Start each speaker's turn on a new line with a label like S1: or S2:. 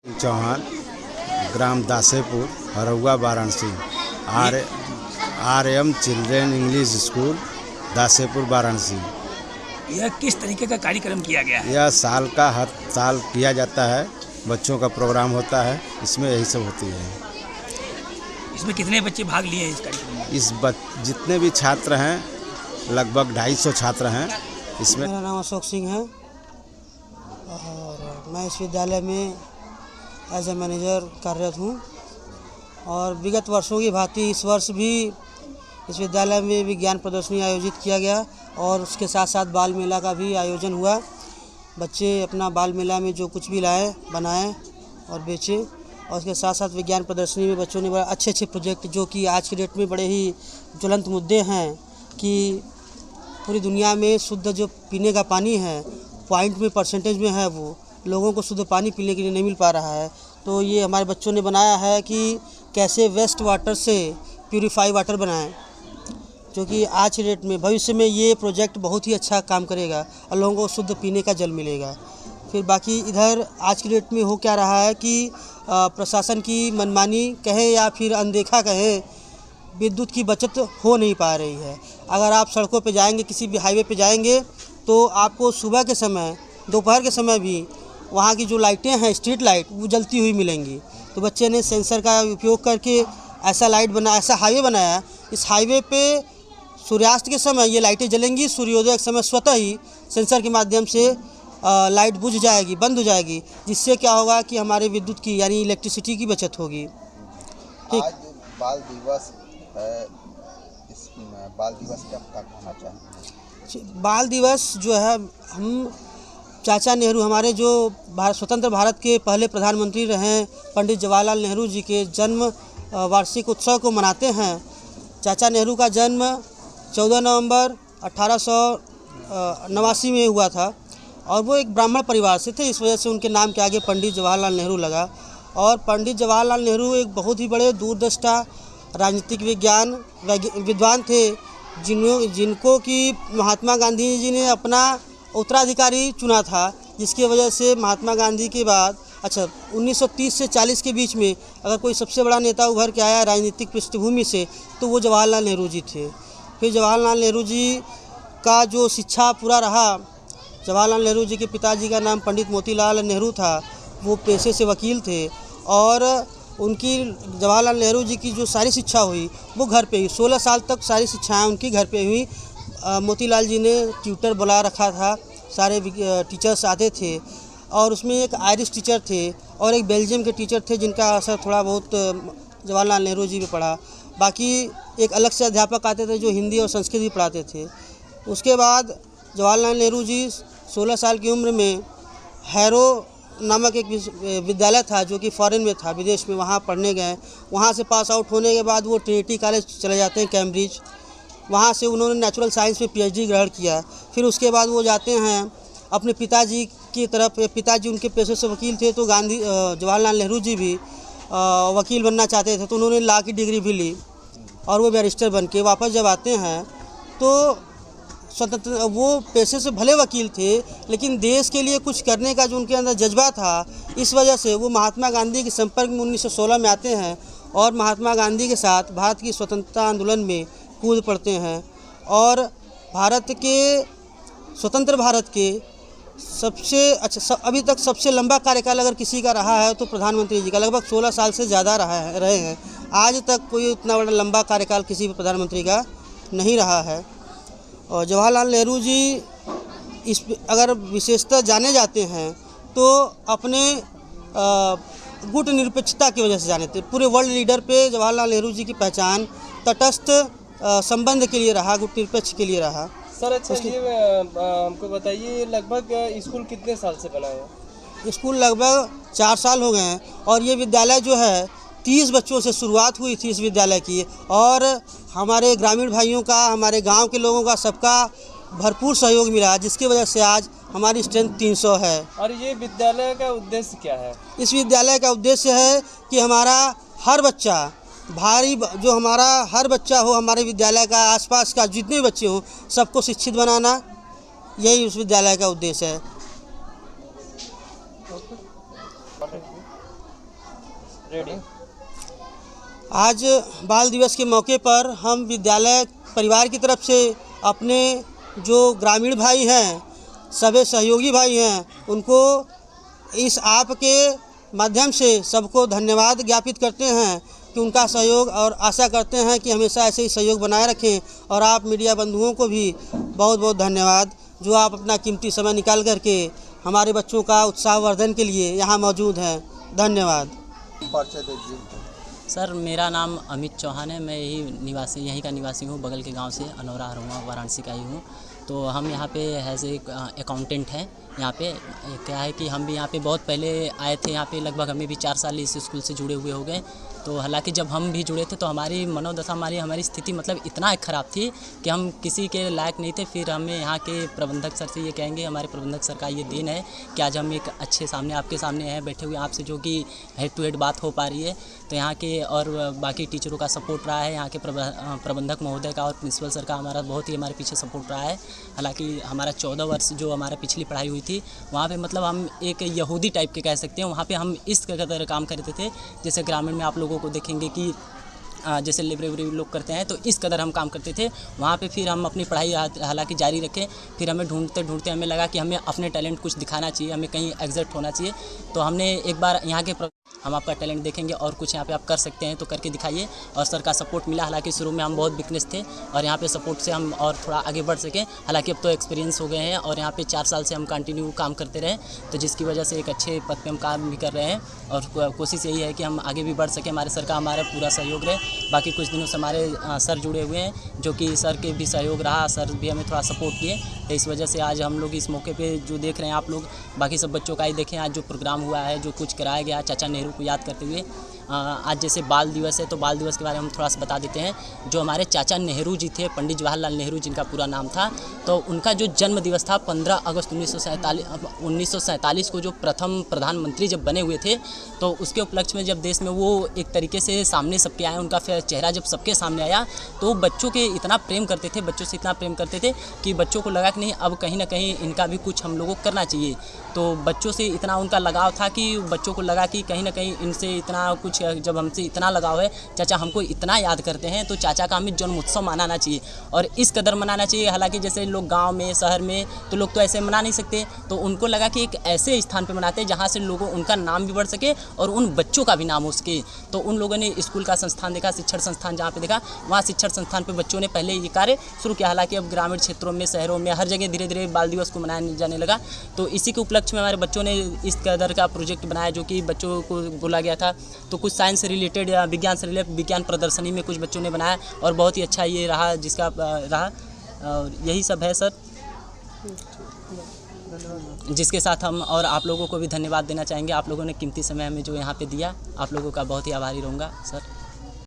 S1: चौहान, ग्राम Dasepur, Haraua, Varanasi. R M children English school, Dasepur, Varanasi.
S2: यह किस तरीके का कार्यक्रम किया गया है?
S1: यह साल का हर साल किया जाता है, बच्चों का प्रोग्राम होता है, इसमें यही सब होती है।
S2: इसमें कितने बच्चे भाग लिए हैं इस कार्यक्रम में?
S1: जितने भी छात्र हैं, लगभग 250 छात्र हैं इसमें।
S3: मेरा नाम अशोक सिंह है और मैं इस विद्यालय में एज ए मैनेजर कार्यरत हूँ। और विगत वर्षों की भांति इस वर्ष भी इस विद्यालय में विज्ञान प्रदर्शनी आयोजित किया गया और उसके साथ साथ बाल मेला का भी आयोजन हुआ। बच्चे अपना बाल मेला में जो कुछ भी लाए, बनाए और बेचे, और उसके साथ साथ विज्ञान प्रदर्शनी में बच्चों ने बड़ा अच्छे प्रोजेक्ट, जो कि आज के डेट में बड़े ही ज्वलंत मुद्दे हैं कि पूरी दुनिया में शुद्ध जो पीने का पानी है, पॉइंट में परसेंटेज में है, वो लोगों को शुद्ध पानी पीने के लिए नहीं मिल पा रहा है। तो ये हमारे बच्चों ने बनाया है कि कैसे वेस्ट वाटर से प्यूरीफाई वाटर बनाएं, जो कि आज के डेट में भविष्य में ये प्रोजेक्ट बहुत ही अच्छा काम करेगा और लोगों को शुद्ध पीने का जल मिलेगा। फिर बाकी इधर आज की डेट में हो क्या रहा है कि प्रशासन की मनमानी कहे या फिर अनदेखा कहे, विद्युत की बचत हो नहीं पा रही है। अगर आप सड़कों पे जाएंगे, किसी भी हाईवे पे जाएंगे, तो आपको सुबह के समय, दोपहर के समय भी वहाँ की जो लाइटें हैं, स्ट्रीट लाइट, वो जलती हुई मिलेंगी। तो बच्चे ने सेंसर का उपयोग करके ऐसा ऐसा हाईवे बनाया, इस हाईवे पे सूर्यास्त के समय ये लाइटें जलेंगी, सूर्योदय के समय स्वतः ही सेंसर के माध्यम से लाइट बुझ जाएगी, बंद हो जाएगी, जिससे क्या होगा कि हमारे विद्युत की यानी इलेक्ट्रिसिटी की बचत होगी। ठीक।
S4: आज बाल दिवस है, इस बाल दिवस क्या कहना चाहें?
S3: बाल दिवस जो है, हम चाचा नेहरू, हमारे जो स्वतंत्र भारत के पहले प्रधानमंत्री रहे पंडित जवाहरलाल नेहरू जी के जन्म वार्षिक उत्सव को मनाते हैं। चाचा नेहरू का जन्म 14 नवंबर 1889 में हुआ था और वो एक ब्राह्मण परिवार से थे, इस वजह से उनके नाम के आगे पंडित जवाहरलाल नेहरू लगा। और पंडित जवाहरलाल नेहरू एक बहुत ही बड़े दूरदृष्टा राजनीतिक विद्वान थे, जिनको कि महात्मा गांधी जी ने अपना उत्तराधिकारी चुना था, जिसकी वजह से महात्मा गांधी के बाद 1930 से 40 के बीच में अगर कोई सबसे बड़ा नेता उभर के आया राजनीतिक पृष्ठभूमि से, तो वो जवाहरलाल नेहरू जी थे। फिर जवाहरलाल नेहरू जी का जो शिक्षा पूरा रहा, जवाहरलाल नेहरू जी के पिताजी का नाम पंडित मोतीलाल नेहरू था, वो पेशे से वकील थे और उनकी जवाहरलाल नेहरू जी की जो सारी शिक्षा हुई वो घर पे हुई। 16 साल तक सारी शिक्षाएं उनकी घर पे हुई। मोतीलाल जी ने ट्यूटर बुला रखा था, सारे टीचर्स आते थे और उसमें एक आयरिश टीचर थे और एक बेल्जियम के टीचर थे, जिनका असर थोड़ा बहुत जवाहरलाल नेहरू जी पे पड़ा। बाकी एक अलग से अध्यापक आते थे जो हिंदी और संस्कृत भी पढ़ाते थे। उसके बाद जवाहरलाल नेहरू जी 16 साल की उम्र में हैरो नामक एक विद्यालय था जो कि फॉरेन में था, विदेश में, वहाँ पढ़ने गए। वहाँ से पास आउट होने के बाद वो ट्रिनिटी कॉलेज चले जाते हैं, कैम्ब्रिज। वहाँ से उन्होंने नेचुरल साइंस में PhD ग्रहण किया। फिर उसके बाद वो जाते हैं अपने पिताजी की तरफ। पिताजी उनके पेशे से वकील थे, तो जवाहरलाल नेहरू जी भी वकील बनना चाहते थे, तो उन्होंने लॉ की डिग्री भी ली और वो बैरिस्टर बन के वापस जब आते हैं तो स्वतंत्र, वो पेशे से भले वकील थे लेकिन देश के लिए कुछ करने का जो उनके अंदर जज्बा था, इस वजह से वो महात्मा गांधी के संपर्क में 1916 में आते हैं और महात्मा गांधी के साथ भारत की स्वतंत्रता आंदोलन में कूद पड़ते हैं। और स्वतंत्र भारत के सबसे अभी तक सबसे लंबा कार्यकाल अगर किसी का रहा है तो प्रधानमंत्री जी का, लगभग 16 साल से ज़्यादा रहे हैं। आज तक कोई उतना बड़ा लंबा कार्यकाल किसी भी प्रधानमंत्री का नहीं रहा है। और जवाहरलाल नेहरू जी अगर विशेषतः जाने जाते हैं तो अपने गुट निरपेक्षता की वजह से जाने थे। पूरे वर्ल्ड लीडर पे जवाहरलाल नेहरू जी की पहचान तटस्थ संबंध के लिए रहा, गुट निरपेक्ष के लिए रहा।
S5: सर अच्छा, ये हमको बताइए, लगभग स्कूल कितने साल से बना है?
S3: स्कूल लगभग 4 साल हो गए हैं और ये विद्यालय जो है 30 बच्चों से शुरुआत हुई थी इस विद्यालय की, और हमारे ग्रामीण भाइयों का, हमारे गांव के लोगों का, सबका भरपूर सहयोग मिला, जिसकी वजह से आज हमारी स्ट्रेंथ 300 है।
S5: और ये विद्यालय का उद्देश्य क्या है?
S3: इस विद्यालय का उद्देश्य है कि हमारा हर बच्चा, हर बच्चा हो, हमारे विद्यालय का आसपास का जितने भी बच्चे हों, सबको शिक्षित बनाना, यही उस विद्यालय का उद्देश्य है।
S5: रेडी।
S3: आज बाल दिवस के मौके पर हम विद्यालय परिवार की तरफ से अपने जो ग्रामीण भाई हैं, सभी सहयोगी भाई हैं, उनको इस ऐप के माध्यम से सबको धन्यवाद ज्ञापित करते हैं कि उनका सहयोग, और आशा करते हैं कि हमेशा ऐसे ही सहयोग बनाए रखें। और आप मीडिया बंधुओं को भी बहुत बहुत धन्यवाद, जो आप अपना कीमती समय निकाल करके हमारे बच्चों का उत्साहवर्धन के लिए यहाँ मौजूद हैं। धन्यवाद।
S4: परिचय दीजिए।
S6: सर, मेरा नाम अमित चौहान है। मैं यहीं का निवासी हूँ। बगल के गांव से अनौरा हरुआ वाराणसी का ही हूँ। तो हम यहाँ पे एज ए अकाउंटेंट हैं। यहाँ पे क्या है कि हम भी यहाँ पे बहुत पहले आए थे। यहाँ पे लगभग हमें भी 4 साल इस स्कूल से जुड़े हुए हो गए। तो हालांकि जब हम भी जुड़े थे तो हमारी मनोदशा, हमारी स्थिति मतलब इतना ख़राब थी कि हम किसी के लायक नहीं थे। फिर हमें यहाँ के प्रबंधक सर से ये कहेंगे, हमारे प्रबंधक सर का ये दिन है कि आज हम एक अच्छे आपके सामने हैं बैठे हुए, आपसे जो कि हेड टू हेड बात हो पा रही है। तो यहाँ के और बाकी टीचरों का सपोर्ट रहा है, यहाँ के प्रबंधक महोदय का और प्रिंसिपल सर का हमारे पीछे सपोर्ट रहा है। हालांकि हमारा 14 वर्ष जो हमारा पिछली पढ़ाई हुई थी, वहाँ पे मतलब हम एक यहूदी टाइप के कह सकते हैं। वहाँ पे हम इस कदर काम करते थे, जैसे ग्रामीण में आप लोगों को देखेंगे कि जैसे लेबरेरी लोग करते हैं, तो इस कदर हम काम करते थे वहाँ पे। फिर हम अपनी पढ़ाई हालांकि जारी रखें। फिर हमें ढूंढते हमें लगा कि हमें अपने टैलेंट कुछ दिखाना चाहिए, हमें कहीं एग्जिट होना चाहिए। तो हमने एक बार यहाँ के हम आपका टैलेंट देखेंगे और कुछ यहाँ पे आप कर सकते हैं तो करके दिखाइए। और सर का सपोर्ट मिला। हालांकि शुरू में हम बहुत वीकनेस थे और यहाँ पे सपोर्ट से हम और थोड़ा आगे बढ़ सकें। हालांकि अब तो एक्सपीरियंस हो गए हैं और यहाँ पे 4 साल से हम कंटिन्यू काम करते रहे, तो जिसकी वजह से एक अच्छे पद पे हम काम भी कर रहे हैं। और कोशिश यही है कि हम आगे भी बढ़ सकें, हमारे सर का हमारा पूरा सहयोग रहे। बाकी कुछ दिनों से हमारे सर जुड़े हुए हैं, जो कि सर के भी सहयोग रहा, सर भी हमें थोड़ा सपोर्ट किए। तो इस वजह से आज हम लोग इस मौके पे जो देख रहे हैं आप लोग, बाकी सब बच्चों का ही देखें। आज जो प्रोग्राम हुआ है, जो कुछ कराया गया चाचा नेहरू को याद करते हुए। आज जैसे बाल दिवस है, तो बाल दिवस के बारे में हम थोड़ा सा बता देते हैं। जो हमारे चाचा नेहरू जी थे, पंडित जवाहरलाल नेहरू जिनका पूरा नाम था, तो उनका जो जन्म दिवस था 15 अगस्त 1947 को, जो प्रथम प्रधानमंत्री जब बने हुए थे, तो उसके उपलक्ष्य में जब देश में वो एक तरीके से सामने सबके आए, उनका चेहरा जब सबके सामने आया, तो बच्चों के इतना प्रेम करते थे, बच्चों से इतना प्रेम करते थे कि बच्चों को लगा कि नहीं, अब कहीं ना कहीं इनका भी कुछ हम लोगों को करना चाहिए। तो बच्चों से इतना उनका लगाव था कि बच्चों को लगा कि कहीं ना कहीं इनसे इतना कुछ, जब हमसे इतना लगाव है, चाचा हमको इतना याद करते हैं, तो चाचा का हमें जन्म उत्सव मनाना चाहिए और इस कदर मनाना चाहिए। हालांकि जैसे लोग गांव में, शहर में, तो लोग तो ऐसे मना नहीं सकते, तो उनको लगा कि एक ऐसे स्थान पे मनाते हैं जहां से लोगों उनका नाम भी बढ़ सके और उन बच्चों का भी नाम हो सके। तो उन लोगों ने स्कूल का संस्थान देखा, शिक्षण संस्थान जहाँ पे देखा, वहाँ शिक्षण संस्थान पे बच्चों ने पहले ये कार्य शुरू किया। हालांकि अब ग्रामीण क्षेत्रों में, शहरों में, हर जगह धीरे धीरे बाल दिवस को मनाया जाने लगा। तो इसी के उपलक्ष्य में हमारे बच्चों ने इस कदर का प्रोजेक्ट बनाया, जो कि बच्चों को बोला गया था। तो कुछ साइंस से रिलेटेड या विज्ञान से रिलेटेड विज्ञान प्रदर्शनी में कुछ बच्चों ने बनाया और बहुत ही अच्छा ये रहा, जिसका रहा। और यही सब है सर, जिसके साथ हम और आप लोगों को भी धन्यवाद देना चाहेंगे। आप लोगों ने कीमती समय हमें जो यहाँ पे दिया, आप लोगों का बहुत ही आभारी रहूँगा सर।